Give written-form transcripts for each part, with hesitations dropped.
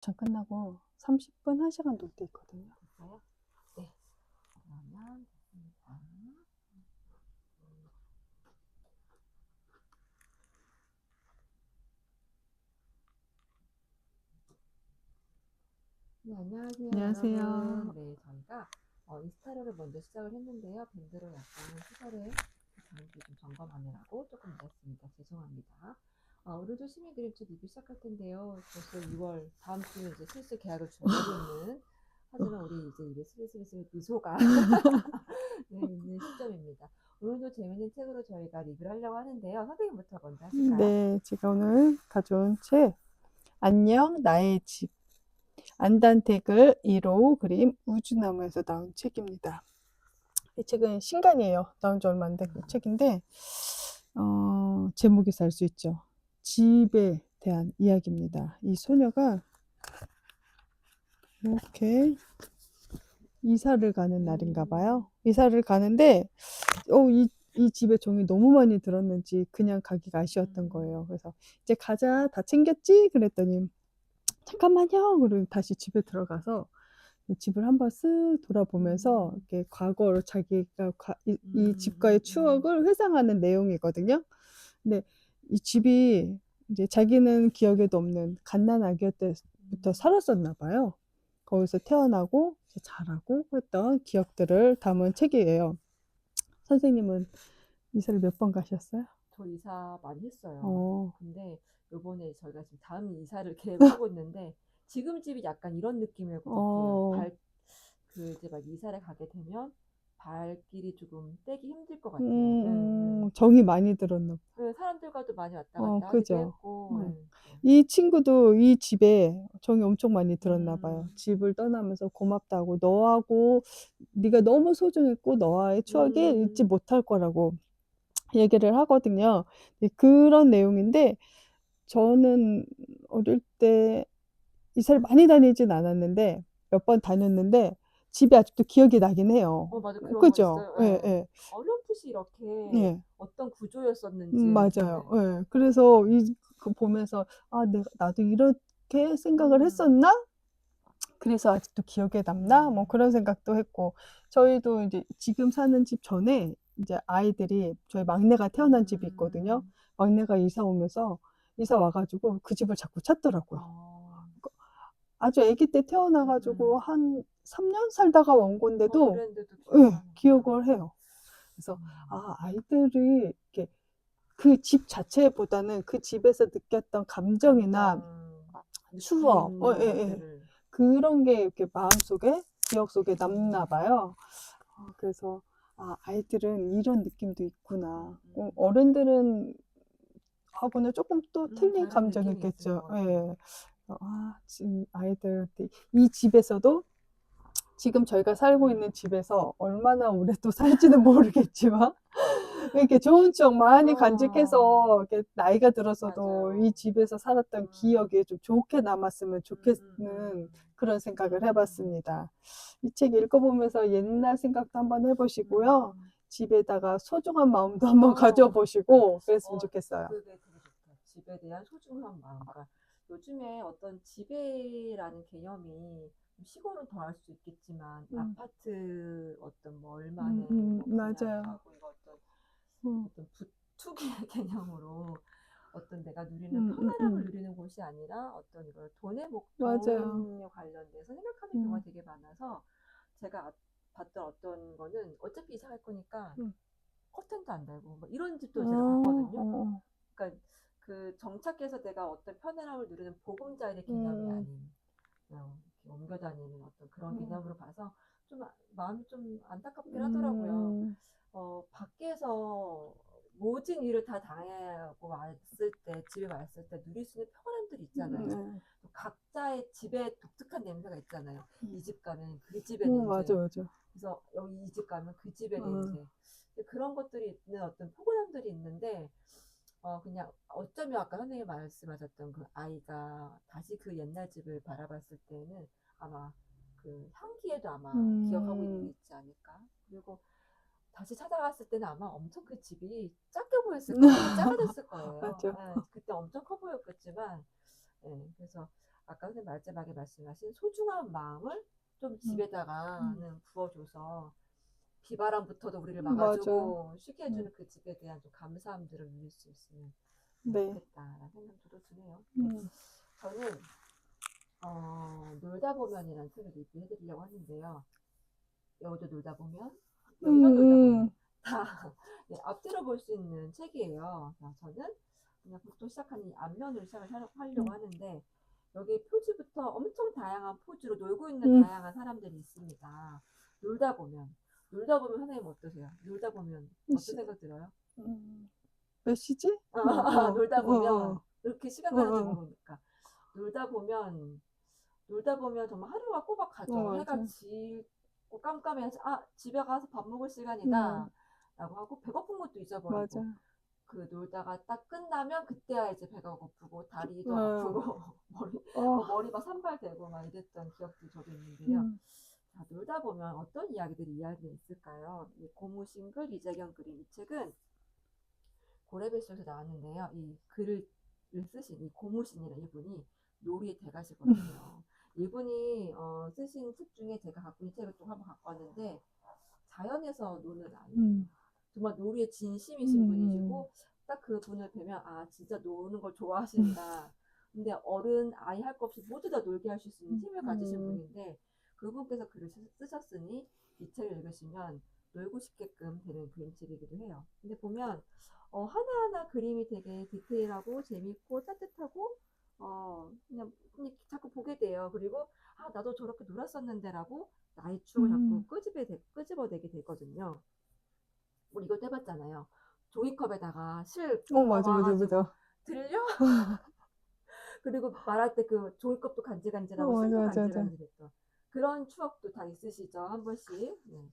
주차 끝나고 30분, 1시간 놀 때 있거든요. 됐어요? 네. 그러면 됐습니다. 네, 안녕하세요, 안녕하세요. 여러분. 네, 저희가 인스타로를 먼저 시작을 했는데요. 밴드로 약간 시설을 장기 좀 점검하느라고 조금 늦었습니다. 죄송합니다. 오늘도 시민 그림책 리뷰 시작할 텐데요. 벌써 6월 다음 주면 이제 슬슬 계약을 준비하고 있는 하지만 우리 이제 입에 슬슬 미소가 네, 있는 시점입니다. 오늘도 재밌는 책으로 저희가 리뷰를 하려고 하는데요. 선생님부터 먼저 하실까요? 네, 제가 오늘 가져온 책, 안녕, 나의 집. 안단택을 1호 그림 우주나무에서 나온 책입니다. 이 책은 신간이에요. 나온 지 얼마 안 된 책인데, 제목에서 알 수 있죠. 집에 대한 이야기입니다. 이 소녀가 이렇게 이사를 가는 날인가 봐요. 이사를 가는데, 이 집에 종이 너무 많이 들었는지 그냥 가기가 아쉬웠던 거예요. 그래서 이제 가자, 다 챙겼지? 그랬더니 잠깐만요. 그리고 다시 집에 들어가서 집을 한번 쓱 돌아보면서 이렇게 과거로 자기가 이 집과의 추억을 회상하는 내용이거든요. 근데 이 집이 이제 자기는 기억에도 없는 갓난아기 때부터 살았었나 봐요. 거기서 태어나고 이제 자라고 했던 기억들을 담은 책이에요. 선생님은 이사를 몇 번 가셨어요? 저 이사 많이 했어요. 어, 근데 요번에 저희가 지금 다음 이사를 계획을 하고 있는데 지금 집이 약간 이런 느낌일 것 같아요. 어, 이제 막 이사를 가게 되면 발길이 조금 떼기 힘들 것 같아요. 예, 예. 정이 많이 들었나 예, 사람들과도 많이 왔다 갔다 하기도 그죠. 했고, 예. 이 친구도 이 집에 정이 엄청 많이 들었나 봐요. 음, 집을 떠나면서 고맙다고, 너하고 네가 너무 소중했고 너와의 추억이 잊지 음, 못할 거라고 얘기를 하거든요. 그런 내용인데 저는 어릴 때 이사를 많이 다니진 않았는데 몇 번 다녔는데 집이 아직도 기억이 나긴 해요. 맞아. 그런 거 그죠? 있어요. 예, 예. 예, 어렴풋이 이렇게 예. 어떤 구조였었는지, 맞아요. 네네. 예. 그래서 그 보면서 나도 이렇게 생각을 했었나? 그래서 아직도 기억에 남나? 뭐 그런 생각도 했고, 저희도 이제 지금 사는 집 전에 이제 아이들이 저희 막내가 태어난 집이 있거든요. 음, 막내가 이사 와가지고 그 집을 자꾸 찾더라고요. 어, 아주 아기 때 태어나가지고 한 3년 살다가 온 건데도 그랬는데도 예, 기억나는구나. 기억을 해요. 그래서 음. 아이들이 이렇게 그 집 자체보다는 그 집에서 느꼈던 감정이나 감정, 추억, 느낌 이런 예, 예. 것들을 그런 게 이렇게 마음속에, 기억 속에 남나 봐요. 그래서 아이들은 이런 느낌도 있구나. 어른들은 하고는 조금 또 틀린 다른 느낌이 있을 감정이겠죠. 것 같아요. 예. 지금 아이들한테 이 집에서도 지금 저희가 살고 있는 집에서 얼마나 오래 또 살지는 모르겠지만 이렇게 좋은 추억 많이 간직해서 이렇게 나이가 들어서도 맞아요. 이 집에서 살았던 기억이 좀 좋게 남았으면 좋겠는 그런 생각을 해봤습니다. 이 책 읽어보면서 옛날 생각도 한번 해보시고요. 집에다가 소중한 마음도 한번 어, 가져보시고 그랬으면 좋겠어요. 그게 되게 좋다. 집에 대한 소중한 마음. 그러니까 요즘에 어떤 집에라는 개념이 시골은 더 할 수 있겠지만 음, 아파트 어떤 뭐 얼마에 뭐 맞아요. 분양하고 이거 음, 어떤 투기의 개념으로 어떤 내가 누리는 음, 음, 편안함을 음, 누리는 곳이 아니라 어떤 이걸 맞아요. 돈에 관련돼서 생각하는 경우가 음, 되게 많아서 제가 봤던 어떤 거는 어차피 이사 갈 거니까 음. 커튼도 안 달고 뭐 이런 집도 제가 어, 봤거든요. 어, 그러니까 그 정착해서 내가 어떤 편안함을 누리는 보금자리의 개념이 음, 아닌 그냥 이렇게 옮겨 다니는 어떤 그런 음, 개념으로 봐서 좀 마음이 좀 안타깝긴 하더라고요. 음, 밖에서 모든 일을 다 당하고 왔을 때, 집에 왔을 때 누릴 수 있는 평안함들이 있잖아요. 네. 또 각자의 집에 독특한 냄새가 있잖아요. 이 집 가면 그 집의 냄새. 맞아, 맞아. 그래서 여기 이 집 가면 그 집의 어, 냄새. 그런 것들이 있는 어떤 포근함들이 있는데, 그냥 어쩌면 아까 선생님이 말씀하셨던 그 아이가 다시 그 옛날 집을 바라봤을 때는 아마 그 향기에도 아마 기억하고 있는 게 음, 있지 않을까. 그리고 다시 찾아갔을 때는 아마 엄청 그 집이 작게 보였을 거예요. 작아졌을 거예요. 맞아. 예, 그때 엄청 커 보였겠지만, 예, 그래서 아까 선생님 마지막에 말씀하신 소중한 마음을 좀 집에다가는 부어줘서 비바람부터도 우리를 맞아요. 막아주고 쉬게 해주는 그 집에 대한 좀 감사함들을 누릴 수 있으면 네. 좋겠다라는 생각 저도 드네요. 음. 저는 놀다 보면이라는 책을 리뷰해드리려고 하는데요. 여우도 놀다 보면, 여기서 놀다 보면 음. 다 네, 앞뒤로 볼 수 있는 책이에요. 자, 저는 그냥 보통 시작하는 이 앞면으로 시작을 하려고 하는데 여기 표지부터 엄청 다양한 포즈로 놀고 있는 음. 다양한 사람들이 있습니다. 놀다 보면 선생님 어떠세요? 놀다 보면 어떤 생각 들어요? 몇 시지? 어, 놀다 어, 보면 어, 이렇게 시간 어, 가는 줄 어, 모르니까 놀다 보면 정말 하루가 꼬박 가죠. 해가 맞아. 지고 깜깜해야지. 아, 집에 가서 밥 먹을 시간이다. 음, 라고 하고 배고픈 것도 잊어버리고 맞아. 그 놀다가 딱 끝나면 그때야 이제 배가 고프고 다리도 어, 아프고 어, 머리 막 산발되고 막 이랬던 기억도 저도 있는데요. 음, 자, 놀다 보면 어떤 이야기가 있을까요? 이 고무싱글 이재경 그림 이 책은 고래뱃속에서 나왔는데요. 이 글을 쓰신 이 고무신이라는 이분이 놀이의 대가시거든요. 이분이 쓰신 책 중에 제가 갖고 있는 책을 또 한번 갖고 왔는데 자연에서 노는 아이. 음, 정말 놀이에 진심이신 음, 분이시고 딱 그 분을 뵈면 아 진짜 노는 걸 좋아하신다. 근데 어른 아이 할 거 없이 모두 다 놀게 하실 수 있는 힘을 가지신 음, 분인데 그분께서 글을 쓰셨으니 이 책을 읽으시면 놀고 싶게끔 되는 그림책이기도 해요. 근데 보면 하나하나 그림이 되게 디테일하고 재밌고 따뜻하고 그냥 자꾸 보게 돼요. 그리고 아 나도 저렇게 놀았었는데라고 나의 추억을 자꾸 음. 끄집어내게 되거든요. 우리 이것도 해봤잖아요. 종이컵에다가 실 맞아, 맞아, 와가지고 맞아. 들려? 그리고 말할 때 그 종이컵도 간질간질하고 맞아, 실도 맞아, 맞아. 간질간질했던 그런 추억도 다 있으시죠? 한 번씩. 네.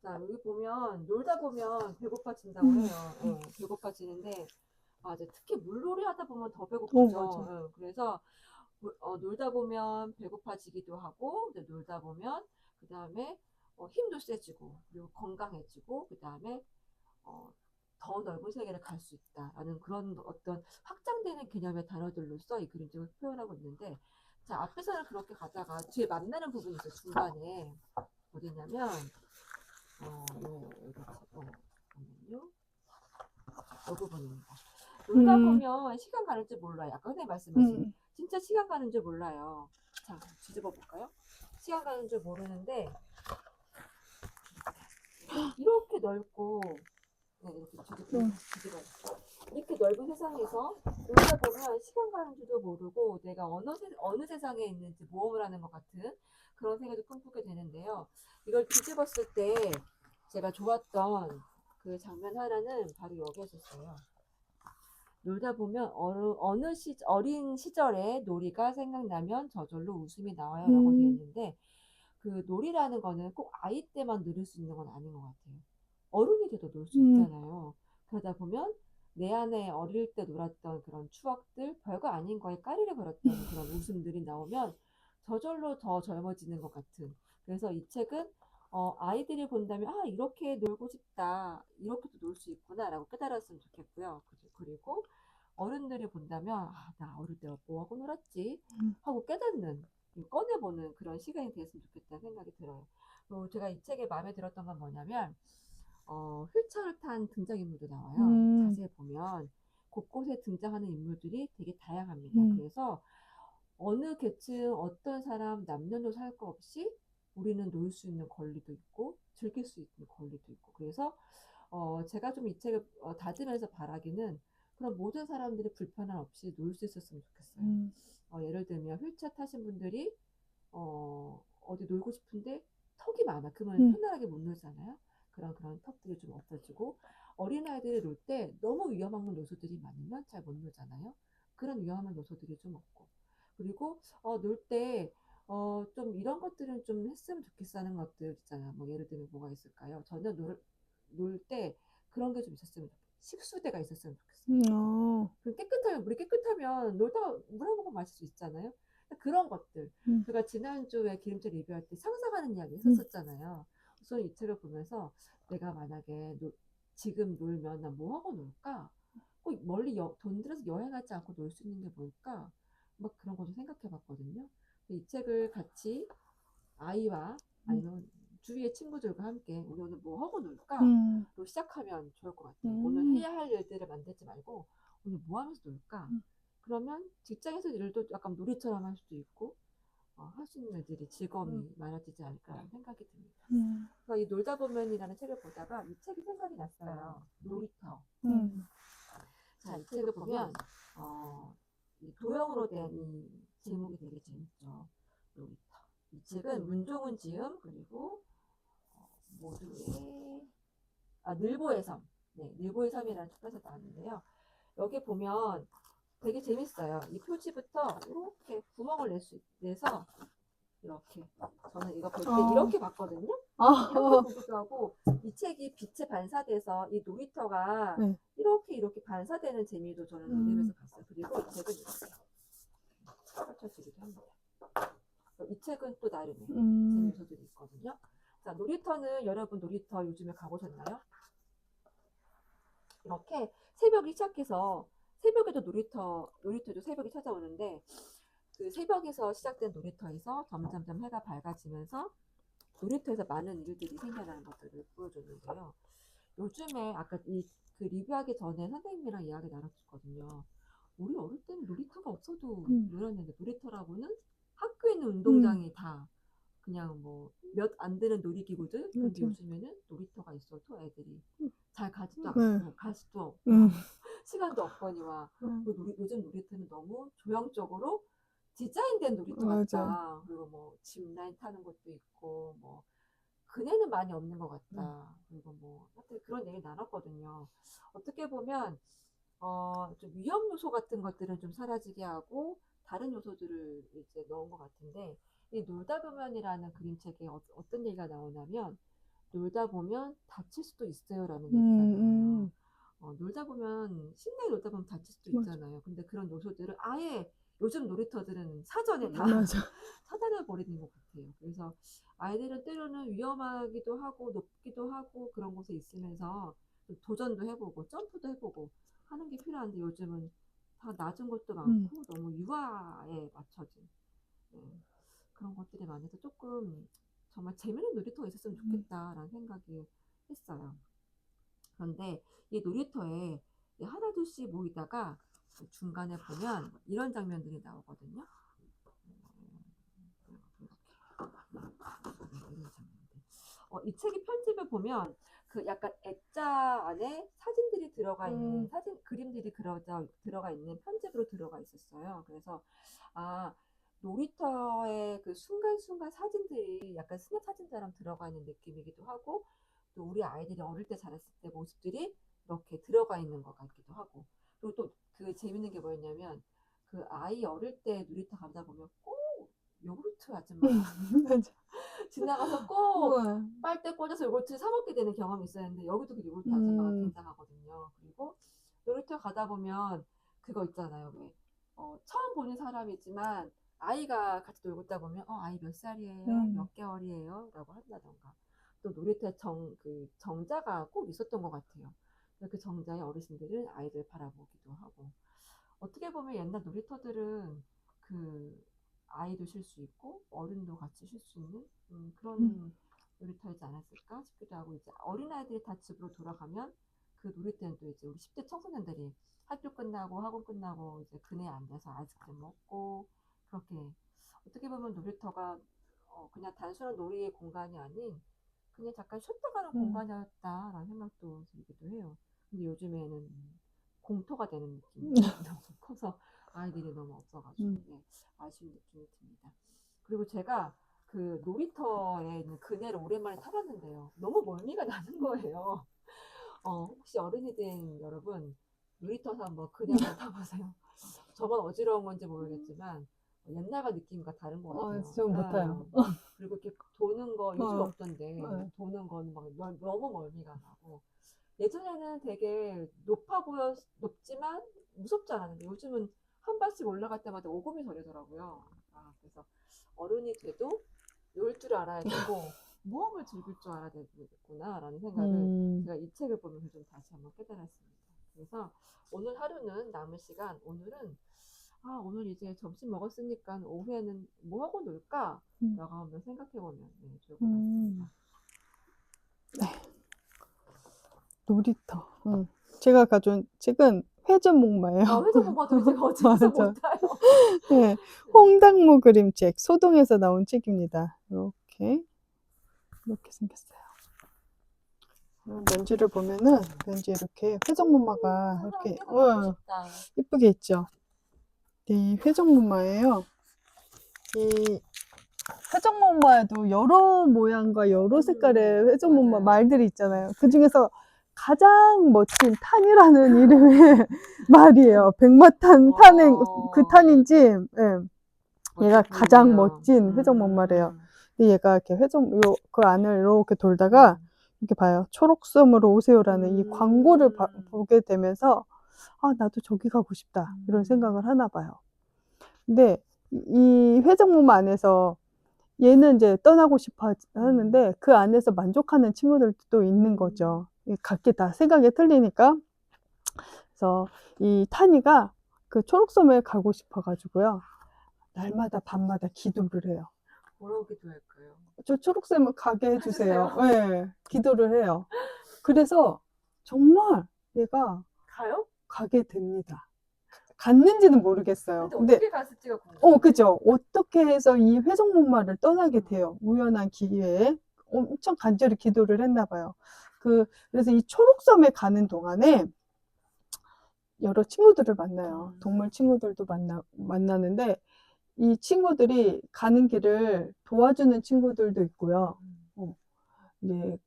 자, 여기 보면 놀다 보면 배고파진다고 음, 해요. 배고파지는데 맞아. 특히 물놀이 하다 보면 더 맞아. 배고프죠. 그래서 놀다 보면 배고파지기도 하고 놀다 보면 그 다음에 힘도 세지고 그리고 건강해지고 그 다음에 어, 더 넓은 세계를 갈 수 있다라는 그런 어떤 확장되는 개념의 단어들로서 이 그림책을 표현하고 있는데 자 앞에서는 그렇게 가다가 뒤에 만나는 부분이 있어요. 중간에 어디냐면 잠깐만요. 이 부분입니다. 놀다 음, 보면 시간 가는 줄 몰라요. 아까 선생님 말씀하신 음, 진짜 시간 가는 줄 몰라요. 자 뒤집어 볼까요? 시간 가는 줄 모르는데 이렇게 넓고 네, 이렇게 음, 뒤집어 이렇게 넓은 세상에서 놀다 보면 시간 가는 줄도 모르고 내가 어느 세상에 있는지 모험을 하는 것 같은 그런 생각도 꿈꾸게 되는데요. 이걸 뒤집었을 때 제가 좋았던 그 장면 하나는 바로 여기였었어요. 놀다 보면 어린 시절의 놀이가 생각나면 저절로 웃음이 나와요 라고 되어 음, 있는데 그 놀이라는 거는 꼭 아이 때만 누릴 수 있는 건 아닌 것 같아요. 어른이 돼도 놀 수 음, 있잖아요. 그러다 보면 내 안에 어릴 때 놀았던 그런 추억들, 별거 아닌 거에 까르르 거렸던 그런 웃음들이 나오면 저절로 더 젊어지는 것 같은. 그래서 이 책은 아이들이 본다면 아 이렇게 놀고 싶다, 이렇게도 놀 수 있구나라고 깨달았으면 좋겠고요. 그리고 어른들이 본다면 아, 나 어릴 때 뭐 하고 놀았지 음, 하고 깨닫는 꺼내보는 그런 시간이 됐으면 좋겠다는 생각이 들어요. 또 제가 이 책에 마음에 들었던 건 뭐냐면 휠체어를 탄 등장인물도 나와요. 음, 자세히 보면 곳곳에 등장하는 인물들이 되게 다양합니다. 음, 그래서 어느 계층, 어떤 사람, 남녀노소 할 거 없이 우리는 놀 수 있는 권리도 있고 즐길 수 있는 권리도 있고 그래서 제가 좀 이 책을 다지면서 바라기는 그런 모든 사람들이 불편함 없이 놀 수 있었으면 좋겠어요. 음, 예를 들면 휠체어 타신 분들이 어디 놀고 싶은데 턱이 많아. 그러면 음, 편안하게 못 놀잖아요. 그런 턱들이 좀 없어지고 어린아이들이 놀 때 너무 위험한 요소들이 많으면 잘 못 놀잖아요. 그런 위험한 요소들이 좀 없고 그리고 놀 때 좀 이런 것들은 좀 했으면 좋겠어 하는 것들 있잖아요. 뭐 예를 들면 뭐가 있을까요? 저는 놀 때 그런 게 좀 있었으면 좋겠어요. 식수대가 있었으면 좋겠어요. 어, 물이 깨끗하면 놀다가 물 한 모금 마실 수 있잖아요. 그런 것들. 음, 제가 지난주에 기름칠 리뷰할 때 상상하는 이야기 음, 했었잖아요. 그래서 이 책을 보면서 내가 만약에 지금 놀면 난 뭐 하고 놀까? 꼭 멀리 돈 들여서 여행하지 않고 놀 수 있는 게 뭘까? 막 그런 것도 생각해 봤거든요. 이 책을 같이 아이와 아니면 주위의 친구들과 함께 우리 오늘 뭐 하고 놀까? 음, 로 시작하면 좋을 것 같아요. 오늘 음, 해야 할 일들을 만들지 말고 오늘 뭐 하면서 놀까? 음, 그러면 직장에서 일도 약간 놀이처럼 할 수도 있고 할 수 있는 일들이 음, 즐거움이 많아지지 않을까라는 생각이 듭니다. 음, 그래서 이 놀다 보면이라는 책을 보다가 이 책이 생각이 났어요. 놀이터. 음, 자, 이 책을 보면 이 도형으로 된 이 제목이 되게 재밌죠. 놀이터. 이 책은 문종은 지음 그리고 모두의 늘보의 섬. 네, 늘보의 섬이라는 책에서 나왔는데요. 여기 보면 되게 재밌어요. 이 표지부터 이렇게 구멍을 내서 이렇게 저는 이거 볼 때 어, 이렇게 봤거든요. 아, 이렇게 보기도 하고 이 책이 빛에 반사돼서 이 놀이터가 네, 이렇게 반사되는 재미도 저는 음, 읽으면서 봤어요. 그리고 이 책은 이렇게 펼쳐지기도 합니다. 이 책은 또 나름의 재미 음, 요소들이 있거든요. 자, 놀이터는 여러분 놀이터 요즘에 가보셨나요? 이렇게 새벽이 시작해서 새벽에도 놀이터도 새벽이 찾아오는데 그 새벽에서 시작된 놀이터에서 점점점 해가 밝아지면서 놀이터에서 많은 일들이 생겨나는 것들을 보여줬는데요. 요즘에 아까 그 리뷰하기 전에 선생님이랑 이야기 나눴거든요. 우리 어릴 때는 놀이터가 없어도 음, 놀았는데 놀이터라고는 학교에 있는 음, 운동장이 다 그냥 뭐 몇 안 되는 놀이기구들. 그런데 맞아. 요즘에는 놀이터가 있어도 애들이 잘 가지도 네, 않고 갈 수도 없고 음, 시간도 없거니와 음, 요즘 놀이터는 너무 조형적으로 디자인된 놀이터 맞아. 같다. 그리고 뭐 짚라인 타는 것도 있고 뭐 그네는 많이 없는 것 같다. 그리고 뭐 하여튼 그런 얘기 나눴거든요. 어떻게 보면 좀 위험 요소 같은 것들은 좀 사라지게 하고 다른 요소들을 이제 넣은 것 같은데 이 놀다 보면이라는 그림책에 어떤 얘기가 나오냐면 놀다 보면 다칠 수도 있어요라는 얘기가 나와요. 음, 놀다 보면 신나게 놀다 보면 다칠 수도 맞아, 있잖아요. 근데 그런 요소들을 아예 요즘 놀이터들은 사전에 다 맞아. 차단해 버리는 것 같아요. 그래서 아이들은 때로는 위험하기도 하고 높기도 하고 그런 곳에 있으면서 좀 도전도 해보고 점프도 해보고 하는 게 필요한데 요즘은 다 낮은 것도 음, 많고 너무 유아에 맞춰진 네, 그런 것들이 많아서 조금 정말 재밌는 놀이터가 있었으면 음, 좋겠다라는 생각이 했어요. 그런데 이 놀이터에 하나둘씩 모이다가 중간에 보면 이런 장면들이 나오거든요. 이런 장면들. 이 책의 편집을 보면 그 약간 액자 안에 사진들이 들어가 있는 음, 그림들이 들어가 있는 편집으로 들어가 있었어요. 그래서 아 놀이터의 그 순간순간 사진들이 약간 스냅 사진처럼 들어가 있는 느낌이기도 하고 또 우리 아이들이 어릴 때 자랐을 때 모습들이 이렇게 들어가 있는 것 같기도 하고 그리고 또 그 재밌는 게 뭐였냐면 그 아이 어릴 때 놀이터 가다 보면 꼭 요구르트 아줌마가 맞아. 지나가서 꼭 우와, 빨대 꽂아서 요거트 사 먹게 되는 경험이 있었는데 여기도 그 요거트 아줌마가 음, 등장하거든요. 그리고 놀이터 가다 보면 그거 있잖아요. 왜 처음 보는 사람이지만 아이가 같이 놀고 있다 보면 아이 몇 살이에요? 음, 몇 개월이에요? 라고 한다던가 또 놀이터에 그 정자가 꼭 있었던 것 같아요. 그 정자에 어르신들은 아이들 바라보기도 하고 어떻게 보면 옛날 놀이터들은 그 아이도 쉴 수 있고 어른도 같이 쉴 수 있는 음, 그런 놀이터이지 않았을까 싶기도 하고 이제 어린아이들이 다 집으로 돌아가면 그 놀이터는 또 이제 우리 10대 청소년들이 학교 끝나고 학원 끝나고 이제 그네에 앉아서 아이스크림 먹고 그렇게 어떻게 보면 놀이터가 그냥 단순한 놀이의 공간이 아닌 그냥 잠깐 쉬었다 가는 음, 공간이었다라는 생각도 들기도 해요. 근데 요즘에는 공터가 되는 느낌이 음, 너무 커서 아이들이 너무 없어가지고 음, 네, 아쉬운 느낌이 듭니다. 그리고 제가 그 놀이터에 있는 그네를 오랜만에 타봤는데요. 너무 멀미가 나는 거예요. 혹시 어른이 된 여러분 놀이터에서 한번 그네 한번 타보세요. 저만 어지러운 건지 모르겠지만 옛날과 느낌과 다른 것 같아요. 좀 못해요. 그리고 이렇게 도는 거 요즘 어, 없던데 어, 도는 거는 막 너무 멀미가 나고 예전에는 되게 높지만 무섭지 않았는데 요즘은 한 발씩 올라갈 때마다 오금이 저리더라고요. 그래서 어른이 돼도 놀 줄 알아야 되고 모험을 즐길 줄 알아야 되겠구나라는 생각을 음, 제가 이 책을 보면서 좀 다시 한번 깨달았습니다. 그래서 오늘 하루는 남은 시간 오늘은 아, 오늘 이제 점심 먹었으니까 오후에는 뭐 하고 놀까? 음. 라고 한번 생각해보면 네, 좋을 것 음. 같습니다. 놀이터. 제가 가져온 책은 회전목마예요. 회전목마도 제가 어디서 못 맞아. 타요. 네. 홍당무 그림책, 소동에서 나온 책입니다. 이렇게 생겼어요. 면지를 보면은 왠지 이렇게 회전목마가 이렇게 갖고 싶다. 이쁘게 있죠. 이 회전목마예요. 이 회전목마에도 여러 모양과 여러 색깔의 회전목마 맞아요. 말들이 있잖아요. 그 중에서 가장 멋진 탄이라는 이름의 말이에요. 백마탄 탄의 그 탄인지, 얘가 가장 멋진 회전목마래요. 근데 얘가 이렇게 그 안을 이렇게 돌다가 이렇게 봐요. 초록섬으로 오세요라는 이 광고를 보게 되면서 아, 나도 저기 가고 싶다. 이런 생각을 하나 봐요. 근데 이 회전목마 안에서 얘는 이제 떠나고 싶어 하는데 그 안에서 만족하는 친구들도 또 있는 거죠. 각기 다 생각이 틀리니까. 그래서 이 타니가 그 초록섬에 가고 싶어 가지고요. 날마다 밤마다 기도를 해요. 뭐라고 기도할까요? 저 초록섬을 가게 해주세요. 네, 기도를 해요. 그래서 정말 얘가 가요? 가게 됩니다. 갔는지는 모르겠어요. 근데 어떻게 갔을지가 궁금해요. 그죠. 어떻게 해서 이 회전목마를 떠나게 돼요. 우연한 기회에. 엄청 간절히 기도를 했나 봐요. 그래서 이 초록섬에 가는 동안에 여러 친구들을 만나요. 동물 친구들도 만나는데 이 친구들이 가는 길을 도와주는 친구들도 있고요. 이제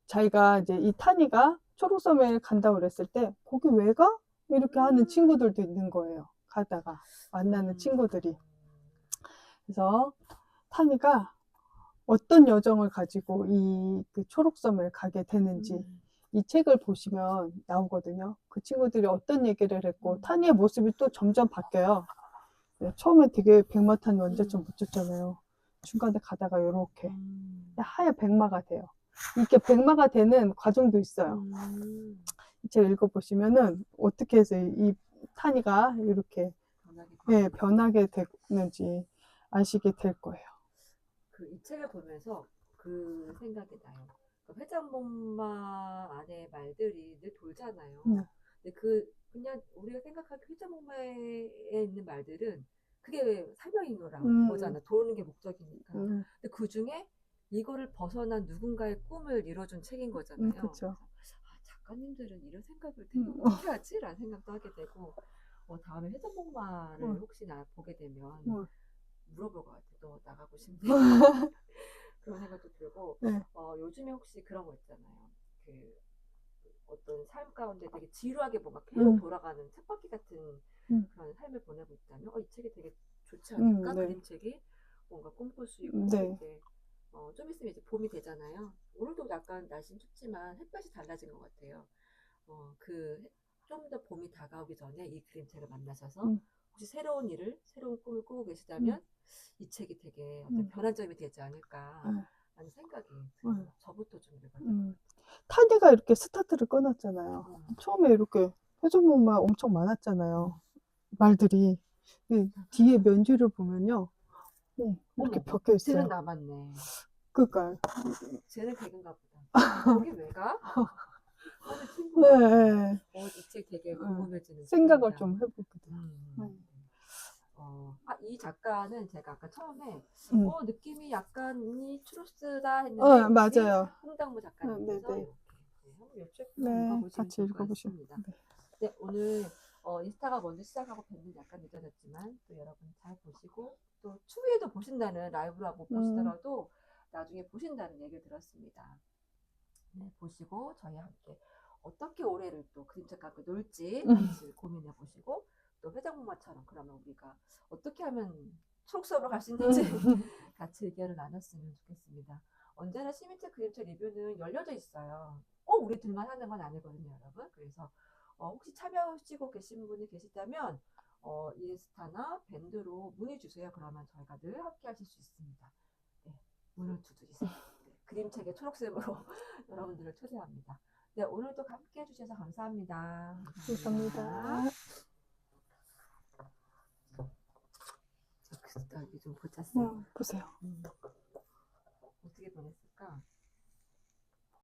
자기가 이제 이 타니가 초록섬에 간다고 그랬을 때 거기 왜 가? 이렇게 하는 친구들도 있는 거예요. 가다가 만나는 친구들이. 그래서 타니가 어떤 여정을 가지고 그 초록섬을 가게 되는지 이 책을 보시면 나오거든요. 그 친구들이 어떤 얘기를 했고 타니의 모습이 또 점점 바뀌어요. 네, 처음에 되게 백마탄 원자점 붙였잖아요. 중간에 가다가 이렇게 하얀 백마가 돼요. 이렇게 백마가 되는 과정도 있어요. 이 책 읽어보시면은 어떻게 해서 이 타니가 이렇게 변하게 되는지 아시게 될 거예요. 이 책을 보면서 그 생각이 나요. 회전목마 안에 말들이 늘 돌잖아요. 근데 그냥 우리가 생각하기 회전목마에 있는 말들은 그게 사명인 거잖아. 도는 게 목적이니까. 근데 그 중에 이거를 벗어난 누군가의 꿈을 이뤄준 책인 거잖아요. 그쵸. 작가님들은 이런 생각을 되게 어떻게 하지? 라는 생각도 하게 되고 다음에 회전목마를 혹시나 보게 되면 물어볼 것 같아. 너 나가고 싶니? 그런 생각도 들고 요즘에 혹시 그런 거 있잖아요. 어떤 삶 가운데 되게 지루하게 뭔가 계속 돌아가는 쳇바퀴 같은 그런 삶을 보내고 있다면 이 책이 되게 좋지 않을까? 그림책이 뭔가 꿈꿀 수 있고 이제 좀 있으면 이제 봄이 되잖아요. 오늘도 약간 날씨는 춥지만 햇볕이 달라진 것 같아요. 좀 더 봄이 다가오기 전에 이 그림책을 만나셔서 혹시 새로운 꿈을 꾸고 계시다면 이 책이 되게 어떤 변환점이 되지 않을까 하는 생각이 들어요. 저부터 좀 읽어요. 타니가 이렇게 스타트를 끊었잖아요. 처음에 이렇게 회전목마 엄청 많았잖아요. 말들이. 뒤에 면지를 보면요. 이렇게 벽혀 쟤는 있어요. 남았네. 그러니까요. 쟤는 개근가 보다. 거기 왜 가? 하는 친구. 이 책 되게 궁금해지는 생각을 책입니다. 좀 해보게 돼요. 이 작가는 제가 아까 처음에 느낌이 약간 이 추로스다 했는데 맞아요. 홍당무 작가님께서 네네. 한번 이 책 네, 읽어보시면 같이 좋을 것 읽어보시면. 같습니다. 네, 오늘 인스타가 먼저 시작하고 뵙는 약간 늦어졌지만 또 여러분 잘 보시고 또 추후에도 보신다는 라이브로 못 보시더라도 나중에 보신다는 얘기를 들었습니다. 네, 보시고 저희와 함께 어떻게 올해를 또 그림책 갖고 놀지 같이 고민해 보시고 또 회전목마처럼 그러면 우리가 어떻게 하면 초록섬으로 갈 수 있는지 같이 의견을 나눴으면 좋겠습니다. 언제나 시민책 그림책 리뷰는 열려져 있어요. 꼭 우리 둘만 하는 건 아니거든요, 여러분. 그래서 혹시 참여하시고 계신 분이 계시다면 인스타나 밴드로 문의 주세요. 그러면 저희가 늘 함께 하실 수 있습니다. 네, 문을 두드리세요. 네, 그림책의 초록색으로 여러분들을 초대합니다. 네, 오늘도 함께 해주셔서 감사합니다. 감사합니다. 여기 좀 보자 쌤. 보세요. 어떻게 보냈을까?